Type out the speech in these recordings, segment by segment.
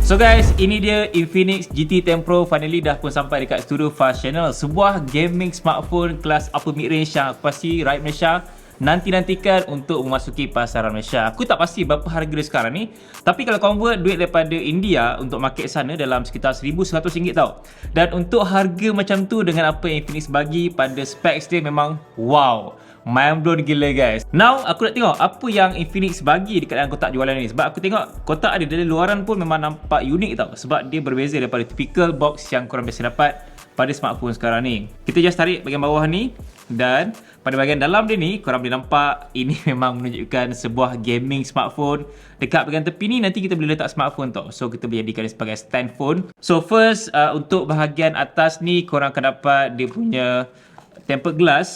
So guys, ini dia Infinix GT 10 Pro finally dah pun sampai dekat studio Fast Channel. Sebuah gaming smartphone kelas upper mid range yang aku pasti rakyat Malaysia nanti-nantikan untuk memasuki pasaran Malaysia. Aku tak pasti berapa harga dia sekarang ni, tapi kalau convert duit daripada India untuk market sana dalam sekitar RM1,100 tau. Dan untuk harga macam tu dengan apa yang Infinix bagi pada specs dia memang wow, mind blown gila guys. Now aku nak tengok apa yang Infinix bagi dekat dalam kotak jualan ni. Sebab aku tengok kotak dia dari luaran pun memang nampak unik tau. Sebab dia berbeza daripada typical box yang korang biasa dapat pada smartphone sekarang ni. Kita just tarik bahagian bawah ni, dan pada bahagian dalam dia ni korang boleh nampak ini memang menunjukkan sebuah gaming smartphone. Dekat bahagian tepi ni nanti kita boleh letak smartphone tau. So kita boleh jadikan dia sebagai stand phone. So first untuk bahagian atas ni korang akan dapat dia punya tempered glass.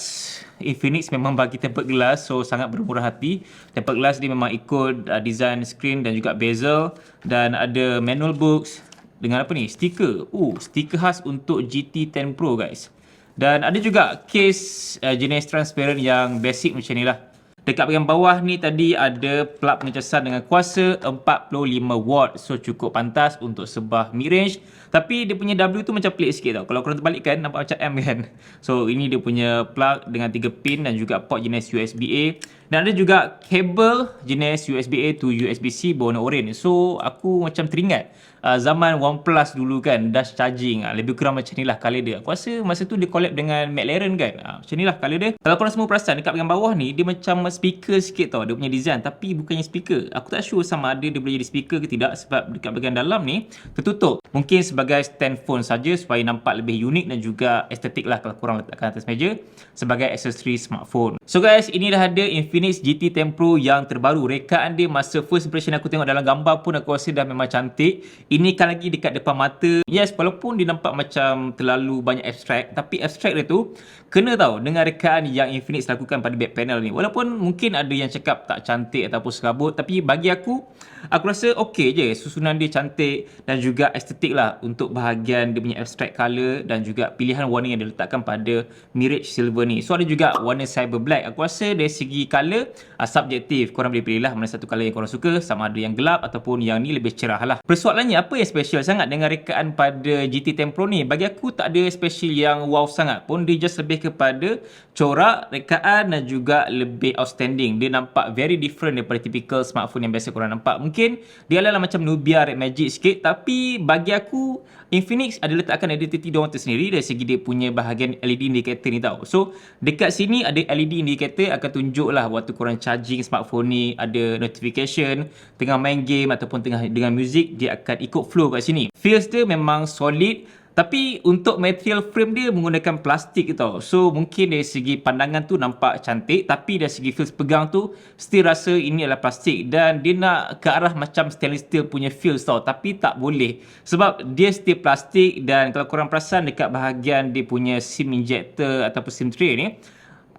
Infinix memang bagi tempered glass, so sangat bermurah hati. Tempered glass dia memang ikut design screen dan juga bezel, dan ada manual books dengan apa ni, stiker. Stiker khas untuk GT 10 Pro guys. Dan ada juga case jenis transparent yang basic macam ni lah. Dekat bahagian bawah ni tadi ada plug pengecasan dengan kuasa 45W. So cukup pantas untuk sebuah mid range. Tapi dia punya W tu macam pelik sikit tau. Kalau korang terbalikkan nampak macam M kan. So ini dia punya plug dengan 3 pin dan juga port jenis USB-A. Dan ada juga kabel jenis USB-A to USB-C berwarna orange. So aku macam teringat zaman OnePlus dulu kan, dash charging. Lebih kurang macam ni lah colour dia. Aku rasa masa tu dia collab dengan McLaren kan. Macam ni lah colour dia. Kalau korang semua perasan dekat bahagian bawah ni, dia macam speaker sikit tau. Dia punya design, tapi bukannya speaker. Aku tak sure sama ada dia boleh jadi speaker ke tidak, sebab dekat bahagian dalam ni tertutup. Mungkin sebagai stand phone saja supaya nampak lebih unik dan juga estetik lah kalau korang letakkan atas meja sebagai aksesori smartphone. So guys, ini dah ada Infinix GT 10 Pro yang terbaru. Rekaan dia masa first impression aku tengok dalam gambar pun aku rasa dah memang cantik. Ini kan lagi dekat depan mata. Yes, walaupun dia nampak macam terlalu banyak abstrak, tapi abstrak dia tu kena tahu dengan rekaan yang Infinix lakukan pada back panel ni. Walaupun mungkin ada yang cakap tak cantik ataupun serabut, tapi bagi aku rasa okey je. Susunan dia cantik dan juga estetik lah untuk bahagian dia punya abstract colour dan juga pilihan warna yang diletakkan pada Mirage Silver ni. So ada juga warna Cyber Black. Aku rasa dari segi colour subjektif. Korang boleh pilih lah mana satu colour yang korang suka, sama ada yang gelap ataupun yang ni lebih cerah lah. Persoalannya apa yang special sangat dengan rekaan pada GT 10 Pro ni? Bagi aku tak ada special yang wow sangat pun. Dia just lebih kepada corak rekaan dan juga lebih outstanding. Dia nampak very different daripada typical smartphone yang biasa korang nampak. Mungkin dia adalah macam Nubia Red Magic sikit, tapi bagi aku Infinix ada letakkan identiti diorang tersendiri dari segi dia punya bahagian LED indicator ni tau. So dekat sini ada LED indicator akan tunjuk lah waktu korang charging smartphone ni, ada notification, tengah main game ataupun tengah dengan music, dia akan ikut flow kat sini. Feels dia memang solid. Tapi untuk material frame dia menggunakan plastik tau. So mungkin dari segi pandangan tu nampak cantik, tapi dari segi feels pegang tu still rasa ini adalah plastik. Dan dia nak ke arah macam stainless steel punya feels tau, tapi tak boleh sebab dia still plastik. Dan kalau korang perasan dekat bahagian dia punya SIM injector ataupun SIM tray ni,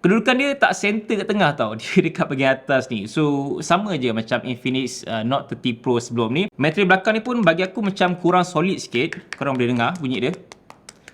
kedudukan dia tak center kat tengah tau. Dia dekat bahagian atas ni. So sama je macam Infinix Note 30 Pro sebelum ni. Material belakang ni pun bagi aku macam kurang solid sikit. Korang boleh dengar bunyi dia.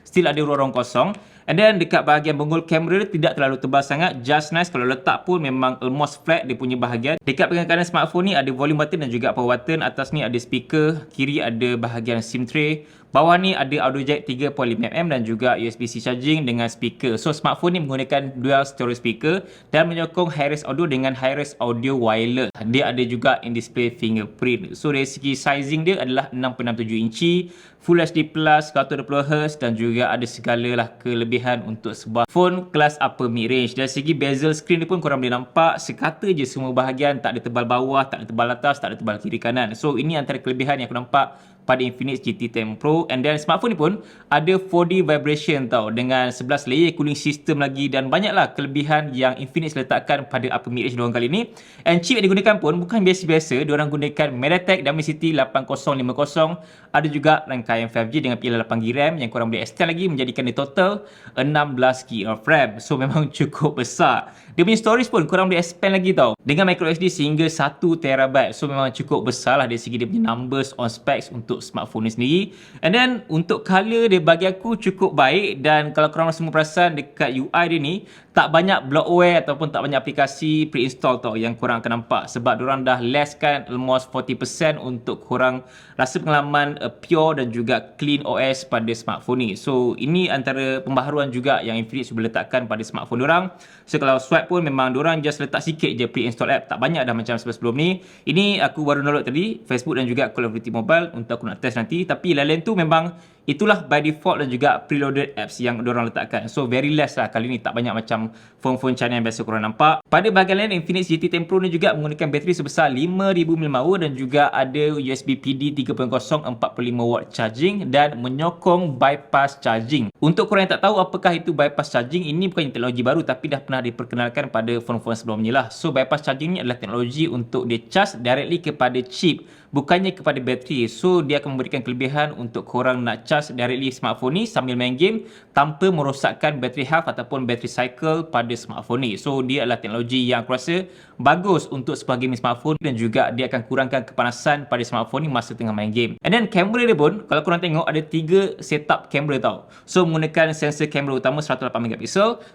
Still ada ruang-ruang kosong. And then dekat bahagian bonggol kamera dia tidak terlalu tebal sangat. Just nice. Kalau letak pun memang almost flat dia punya bahagian. Dekat bahagian kanan smartphone ni ada volume button dan juga power button. Atas ni ada speaker. Kiri ada bahagian SIM tray. Bawah ni ada audio jack 3.5mm dan juga USB-C charging dengan speaker. So smartphone ni menggunakan dual stereo speaker dan menyokong high-res audio dengan high-res audio wireless. Dia ada juga in-display fingerprint. So dari segi sizing dia adalah 6.67 inci, Full HD Plus 120Hz dan juga ada segala kelebihan untuk sebuah phone kelas upper mid range. Dari segi bezel screen dia pun korang boleh nampak sekata je semua bahagian, tak ada tebal bawah, tak ada tebal atas, tak ada tebal kiri kanan. So ini antara kelebihan yang aku nampak pada Infinix GT 10 Pro. And then smartphone ni pun ada 4D vibration tau, dengan 11 layer cooling system lagi, dan banyaklah kelebihan yang Infinix letakkan pada upper mid range diorang kali ni. And chip yang digunakan pun bukan biasa-biasa. Diorang gunakan MediaTek Dimensity 8050. Ada juga rangkaian 5G dengan pilihan 8GB RAM yang korang boleh extend lagi menjadikan dia total 16GB of RAM. So memang cukup besar. Dia punya storage pun korang boleh expand lagi tau, dengan microSD sehingga 1TB. So memang cukup besar lah dari segi dia punya numbers on specs untuk untuk smartphone ni sendiri. And then untuk color dia bagi aku cukup baik, dan kalau korang semua perasan dekat UI dia ni tak banyak bloatware ataupun tak banyak aplikasi pre-install tau yang korang akan nampak, sebab diorang dah lesskan almost 40% untuk korang rasa pengalaman pure dan juga clean OS pada smartphone ni. So ini antara pembaharuan juga yang Infinix boleh letakkan pada smartphone diorang. So kalau swipe pun memang diorang just letak sikit je pre-install app, tak banyak dah macam sebelum ni. Ini aku baru download tadi, Facebook dan juga Call of Duty Mobile, untuk aku nak test nanti. Tapi lain-lain tu memang itulah by default dan juga preloaded apps yang diorang letakkan. So very less lah kali ni, tak banyak macam phone-phone China yang biasa korang nampak. Pada bahagian lain, Infinix GT 10 Pro ni juga menggunakan bateri sebesar 5000 mAh dan juga ada USB PD 3.0 45W charging dan menyokong bypass charging. Untuk korang yang tak tahu apakah itu bypass charging, ini bukan teknologi baru tapi dah pernah diperkenalkan pada phone-phone sebelumnya lah. So bypass charging ni adalah teknologi untuk dia charge directly kepada chip, bukannya kepada bateri. So dia akan memberikan kelebihan untuk korang nak charge directly smartphone ni sambil main game tanpa merosakkan battery health ataupun battery cycle pada smartphone ni. So dia adalah teknologi yang aku rasa bagus untuk sebuah gaming smartphone, dan juga dia akan kurangkan kepanasan pada smartphone ni masa tengah main game. And then kamera dia pun, kalau korang tengok ada 3 setup kamera tau. So menggunakan sensor kamera utama 108MP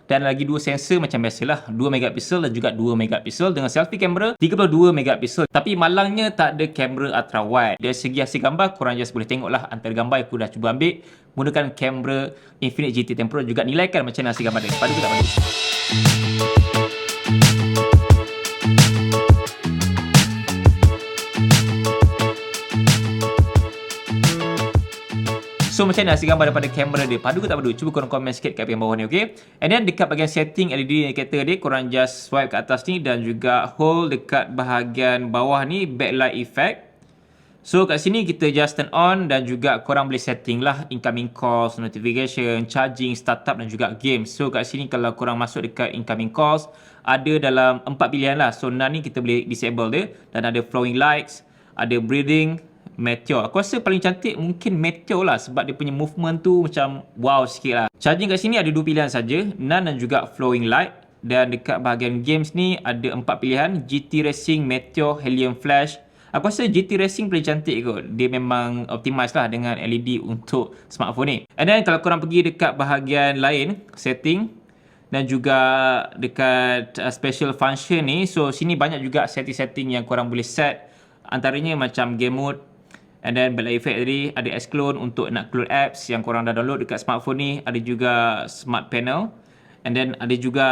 dan lagi 2 sensor macam biasalah, 2MP dan juga 2MP dengan selfie kamera 32MP. Tapi malangnya tak ada kamera ultra wide. Dari segi hasil gambar korang just boleh tengoklah antara gambar yang aku dah cuba ambil menggunakan kamera Infinix GT 10 Pro. Juga nilaikan macam mana hasil gambar dia, padu ke tak padu. So macam mana hasil gambar daripada kamera dia, padu ke tak padu? Cuba korang komen sikit kat bahagian bawah ni, okay? And then dekat bahagian setting LED indicator dia, korang just swipe ke atas ni dan juga hold dekat bahagian bawah ni backlight effect. So kat sini kita just turn on dan juga korang boleh setting lah incoming calls, notification, charging, startup dan juga game. So kat sini kalau korang masuk dekat incoming calls, ada dalam 4 pilihan lah. So none ni kita boleh disable dia, dan ada flowing lights, ada breathing, Meteor. Aku rasa paling cantik mungkin Meteor lah, sebab dia punya movement tu macam wow sikit lah. Charging kat sini ada 2 pilihan saja, none dan juga flowing light. Dan dekat bahagian games ni ada 4 pilihan, GT Racing, Meteor, Helium Flash. Aku rasa GT Racing paling cantik kot. Dia memang optimize lah dengan LED untuk smartphone ni. And then kalau korang pergi dekat bahagian lain, setting dan juga dekat special function ni, so sini banyak juga setting-setting yang korang boleh set. Antaranya macam game mode, and then backlight effect tadi, ada X-Clone untuk nak clone apps yang korang dah download dekat smartphone ni, ada juga smart panel, and then ada juga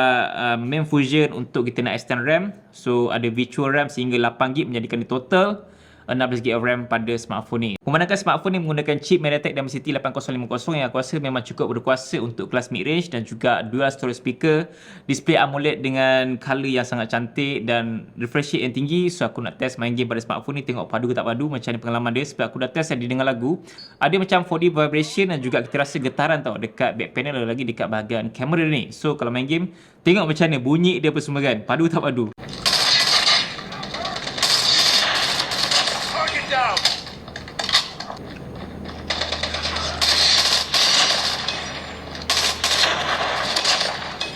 main fusion untuk kita nak extend RAM. So ada virtual RAM sehingga 8GB menjadikan dia total 16GB of RAM pada smartphone ni. Memandangkan smartphone ni menggunakan chip MediaTek Dimensity 8050 yang aku rasa memang cukup berkuasa untuk kelas mid-range, dan juga dual storage speaker, display AMOLED dengan color yang sangat cantik dan refresh rate yang tinggi. So aku nak test main game pada smartphone ni, tengok padu ke tak padu, macam ni pengalaman dia. Sebab aku dah test dan didengar lagu, ada macam 4D vibration dan juga kita rasa getaran tau dekat back panel, lagi dekat bahagian kamera ni. So kalau main game, tengok macam mana bunyi dia apa semua kan, padu tak padu.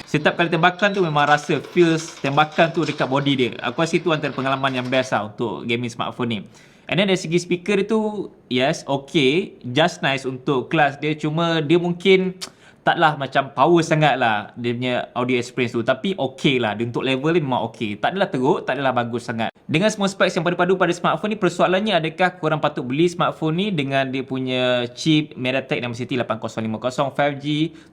Setiap kali tembakan tu memang rasa feels tembakan tu dekat body dia. Aku rasa itu antara pengalaman yang best lah untuk gaming smartphone ni. And then dari segi speaker dia tu, yes, okay, just nice untuk kelas dia. Cuma dia mungkin taklah macam power sangat lah dia punya audio experience tu. Tapi okay lah, dia untuk level ni memang okay. Tak adalah teruk, tak adalah bagus sangat. Dengan semua specs yang padu-padu pada smartphone ni, persoalannya adakah korang patut beli smartphone ni dengan dia punya chip MediaTek Dimensity 8050 5G,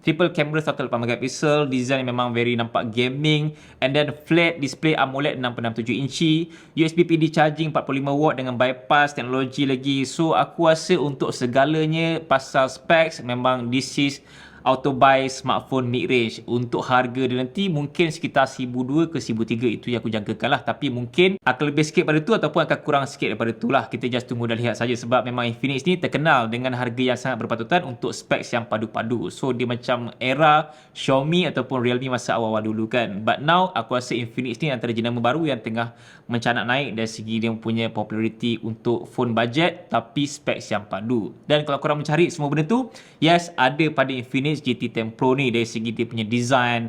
triple camera 108MP, design yang memang very nampak gaming, and then flat display AMOLED 6.67 inci, USB PD charging 45W dengan bypass teknologi lagi. So aku rasa untuk segalanya pasal specs memang this is auto buy smartphone mid-range. Untuk harga dia nanti mungkin sekitar 1,200 ke 1,300, itu yang aku jangkakan lah. Tapi mungkin akan lebih sikit pada tu ataupun akan kurang sikit daripada tu lah. Kita just tunggu dan lihat saja, sebab memang Infinix ni terkenal dengan harga yang sangat berpatutan untuk specs yang padu-padu. So dia macam era Xiaomi ataupun Realme masa awal-awal dulu kan. But now aku rasa Infinix ni antara jenama baru yang tengah mencanak naik dari segi dia punya populariti untuk phone budget tapi specs yang padu. Dan kalau korang mencari semua benda tu, yes, ada pada Infinix GT 10 Pro ni. Dari segi dia punya design,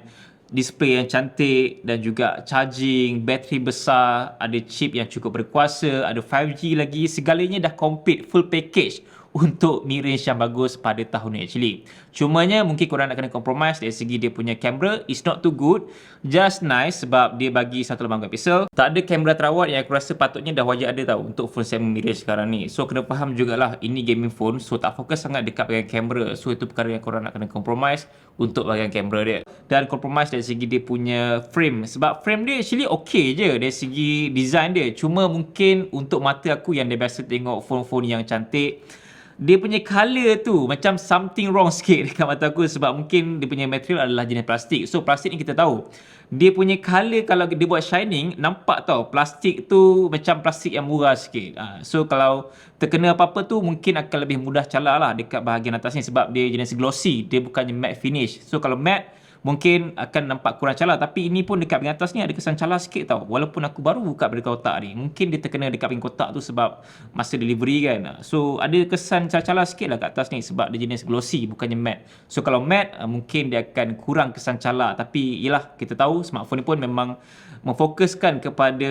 display yang cantik dan juga charging, bateri besar, ada chip yang cukup berkuasa, ada 5G lagi, segalanya dah complete, full package untuk mid-range yang bagus pada tahun ni actually. Cumanya mungkin korang nak kena compromise dari segi dia punya kamera, it's not too good, just nice sebab dia bagi 1.8 megapiksel. Tak ada kamera terawat yang aku rasa patutnya dah wajib ada tau untuk phone segmen mid-range sekarang ni. So kena faham jugalah ini gaming phone, so tak fokus sangat dekat bahagian kamera. So itu perkara yang korang nak kena compromise untuk bahagian kamera dia. Dan compromise dari segi dia punya frame, sebab frame dia actually okay je dari segi design dia. Cuma mungkin untuk mata aku yang dia biasa tengok phone-phone yang cantik, dia punya colour tu macam something wrong sikit dekat mata aku, sebab mungkin dia punya material adalah jenis plastik. So plastik ni kita tahu dia punya colour kalau dia buat shining, nampak tau plastik tu macam plastik yang murah sikit. So kalau terkena apa-apa tu mungkin akan lebih mudah calar lah dekat bahagian atas ni, sebab dia jenis glossy, dia bukannya matte finish. So kalau matte mungkin akan nampak kurang calar, tapi ini pun dekat bahagian atas ni ada kesan calar sikit tau. Walaupun aku baru buka dari kotak ni, mungkin dia terkena dekat bahagian kotak tu sebab masa delivery kan. So ada kesan calar-calar sikit lah kat atas ni sebab dia jenis glossy bukannya matte. So kalau matte mungkin dia akan kurang kesan calar, tapi yelah kita tahu smartphone ni pun memang memfokuskan kepada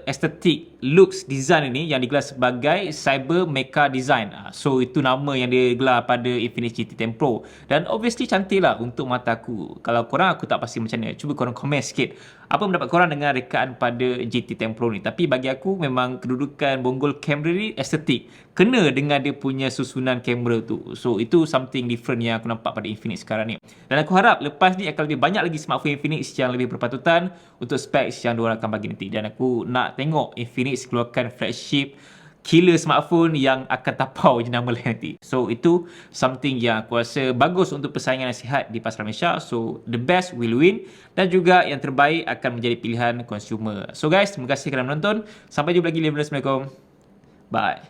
estetik looks design ini yang digelar sebagai Cyber Mecha Design. So itu nama yang dia gelar pada Infinix GT 10 Pro, dan obviously cantik lah untuk mata aku. Kalau korang aku tak pasti macam mana, cuba korang komen sikit apa pendapat korang dengan rekaan pada GT 10 Pro ni. Tapi bagi aku memang kedudukan bonggol kamera ni estetik, kena dengan dia punya susunan kamera tu. So itu something different yang aku nampak pada Infinix sekarang ni. Dan aku harap lepas ni akan lebih banyak lagi smartphone Infinix yang lebih berpatutan untuk specs yang diorang akan bagi nanti. Dan aku nak tengok Infinix keluarkan flagship killer smartphone yang akan tapau jenama lain nanti. So itu something yang aku rasa bagus untuk persaingan yang sihat di pasaran Malaysia. So the best will win, dan juga yang terbaik akan menjadi pilihan consumer. So guys, terima kasih kerana menonton. Sampai jumpa lagi. Assalamualaikum. Bye.